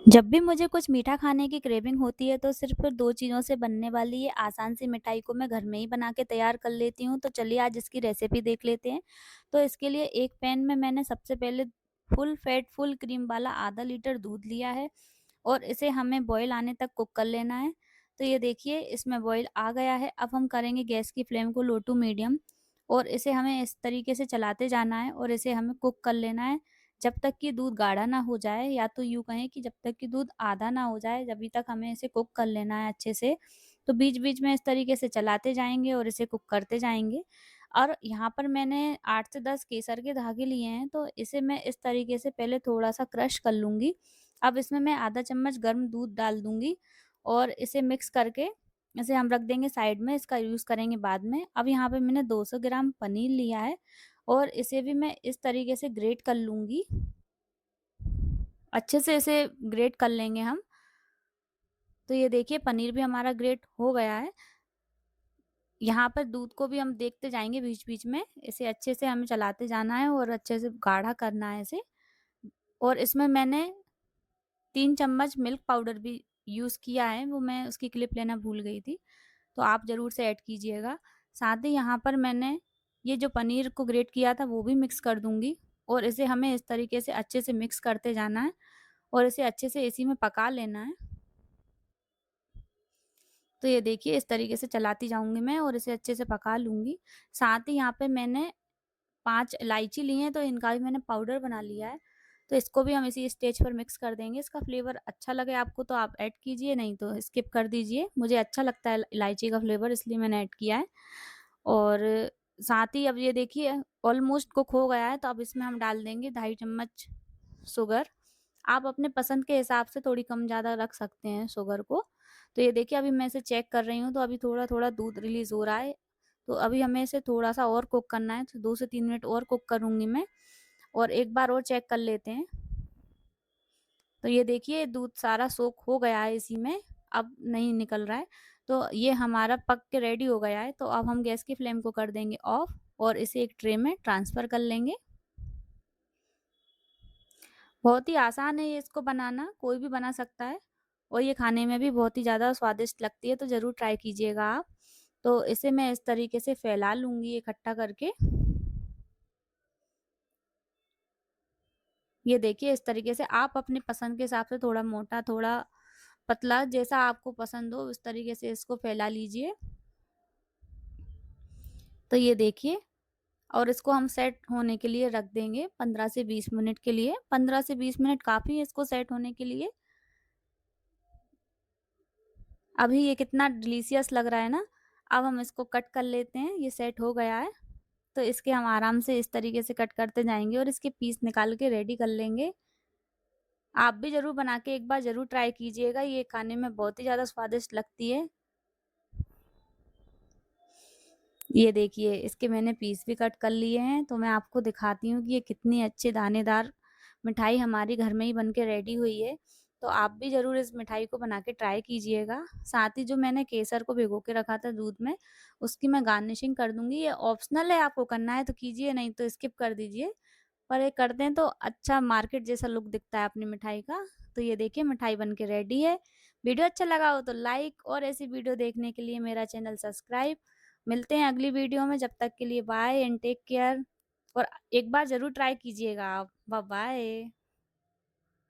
जब भी मुझे कुछ मीठा खाने की क्रेविंग होती है तो सिर्फ़ 2 चीज़ों से बनने वाली ये आसान सी मिठाई को मैं घर में ही बना के तैयार कर लेती हूँ। तो चलिए आज इसकी रेसिपी देख लेते हैं। तो इसके लिए एक पैन में मैंने सबसे पहले फुल फैट फुल क्रीम वाला आधा लीटर दूध लिया है और इसे हमें बॉयल आने तक कुक कर लेना है। तो ये देखिए इसमें बॉयल आ गया है। अब हम करेंगे गैस की फ्लेम को लो टू मीडियम और इसे हमें इस तरीके से चलाते जाना है और इसे हमें कुक कर लेना है जब तक कि दूध गाढ़ा ना हो जाए, या तो यूँ कहें कि जब तक कि दूध आधा ना हो जाए, जभी तक हमें इसे कुक कर लेना है अच्छे से। तो बीच-बीच में इस तरीके से चलाते जाएँगे और इसे कुक करते जाएँगे। और यहाँ पर मैंने 8 से 10 केसर के धागे लिए हैं, तो इसे मैं इस तरीके से पहले थोड़ा-सा क्रश कर लूँगी। अब इसमें मैं आधा चम्मच गर्म दूध डाल दूँगी और इसे मिक्स करके इसे हम रख देंगे साइड में, इसका यूज़ करेंगे बाद में। अब यहाँ पे मैंने 200 ग्राम पनीर लिया है और इसे भी मैं इस तरीके से ग्रेट कर लूँगी। अच्छे से इसे ग्रेट कर लेंगे हम। तो ये देखिए पनीर भी हमारा ग्रेट हो गया है। यहाँ पर दूध को भी हम देखते जाएँगे बीच-बीच में। इसे अच्छे से हमें चलाते जाना है और अच्छे से गाढ़ा करना है इसे। और इसमें मैंने 3 चम्मच मिल्क पाउडर भी यूज़ किया है, वो मैं उसकी क्लिप लेना भूल गई थी। तो आप ज़रूर से ऐड कीजिएगा। साथ ही यहाँ पर मैंने ये जो पनीर को ग्रेट किया था वो भी मिक्स कर दूँगी और इसे हमें इस तरीके से अच्छे से मिक्स करते जाना है और इसे अच्छे से इसी में पका लेना है। तो ये देखिए इस तरीके से चलाती जाऊँगी मैं और इसे अच्छे से पका लूँगी। साथ ही यहाँ पे मैंने 5 इलायची ली हैं, तो इनका भी मैंने पाउडर बना लिया है। तो इसको भी हम इसी स्टेज पर मिक्स कर देंगे। इसका फ्लेवर अच्छा लगे आपको तो आप ऐड कीजिए, नहीं तो स्किप कर दीजिए। मुझे अच्छा लगता है इलायची का फ्लेवर, इसलिए मैंने ऐड किया है। और साथ ही अब ये देखिए ऑलमोस्ट कुक हो गया है, तो अब इसमें हम डाल देंगे 2.5 चम्मच शुगर। आप अपने पसंद के हिसाब से थोड़ी कम-ज़्यादा रख सकते हैं शुगर को। तो ये देखिए अभी मैं इसे चेक कर रही हूँ, तो अभी थोड़ा-थोड़ा दूध रिलीज़ हो रहा है। तो अभी हमें इसे थोड़ा-सा और कुक करना है, तो 2 से 3 मिनट और कुक करूँगी मैं और एक बार और चेक कर लेते हैं। तो ये देखिए दूध सारा सोक हो गया है इसी में, अब नहीं निकल रहा है। तो ये हमारा पक के रेडी हो गया है, तो अब हम गैस की फ्लेम को कर देंगे ऑफ और इसे एक ट्रे में ट्रांसफ़र कर लेंगे। बहुत ही आसान है ये इसको बनाना, कोई भी बना सकता है और ये खाने में भी बहुत ही ज़्यादा स्वादिष्ट लगती है, तो ज़रूर ट्राई कीजिएगा आप। तो इसे मैं इस तरीके से फैला लूँगी इकट्ठा करके। ये देखिए इस तरीके से आप अपनी पसंद के हिसाब से थोड़ा मोटा, थोड़ा पतला जैसा आपको पसंद हो उस तरीके से इसको फैला लीजिए। तो ये देखिए और इसको हम सेट होने के लिए रख देंगे 15 से 20 मिनट के लिए। 15 से 20 मिनट काफ़ी है इसको सेट होने के लिए। अभी ये कितना डिलीशियस लग रहा है ना। अब हम इसको कट कर लेते हैं, ये सेट हो गया है। तो इसके हम आराम से इस तरीके से कट करते जाएँगे और इसके पीस निकाल के रेडी कर लेंगे। आप भी ज़रूर बना के एक बार ज़रूर ट्राई कीजिएगा, ये खाने में बहुत ही ज़्यादा स्वादिष्ट लगती है। ये देखिए इसके मैंने पीस भी कट कर लिए हैं, तो मैं आपको दिखाती हूँ कि ये कितनी अच्छी दानेदार मिठाई हमारी घर में ही बन के रेडी हुई है। तो आप भी ज़रूर इस मिठाई को बना के ट्राई कीजिएगा। साथ ही जो मैंने केसर को भिगो के रखा था दूध में, उसकी मैं गार्निशिंग कर दूँगी। ये ऑप्शनल है, आपको करना है तो कीजिए, नहीं तो स्किप कर दीजिए। पर ये कर दें तो अच्छा मार्केट जैसा लुक दिखता है अपनी मिठाई का। तो ये देखिए मिठाई बन के रेडी है। वीडियो अच्छा लगा हो तो लाइक और ऐसी वीडियो देखने के लिए मेरा चैनल सब्सक्राइब। मिलते हैं अगली वीडियो में, जब तक के लिए बाय एंड टेक केयर और एक बार ज़रूर ट्राई कीजिएगा आप। Bye bye.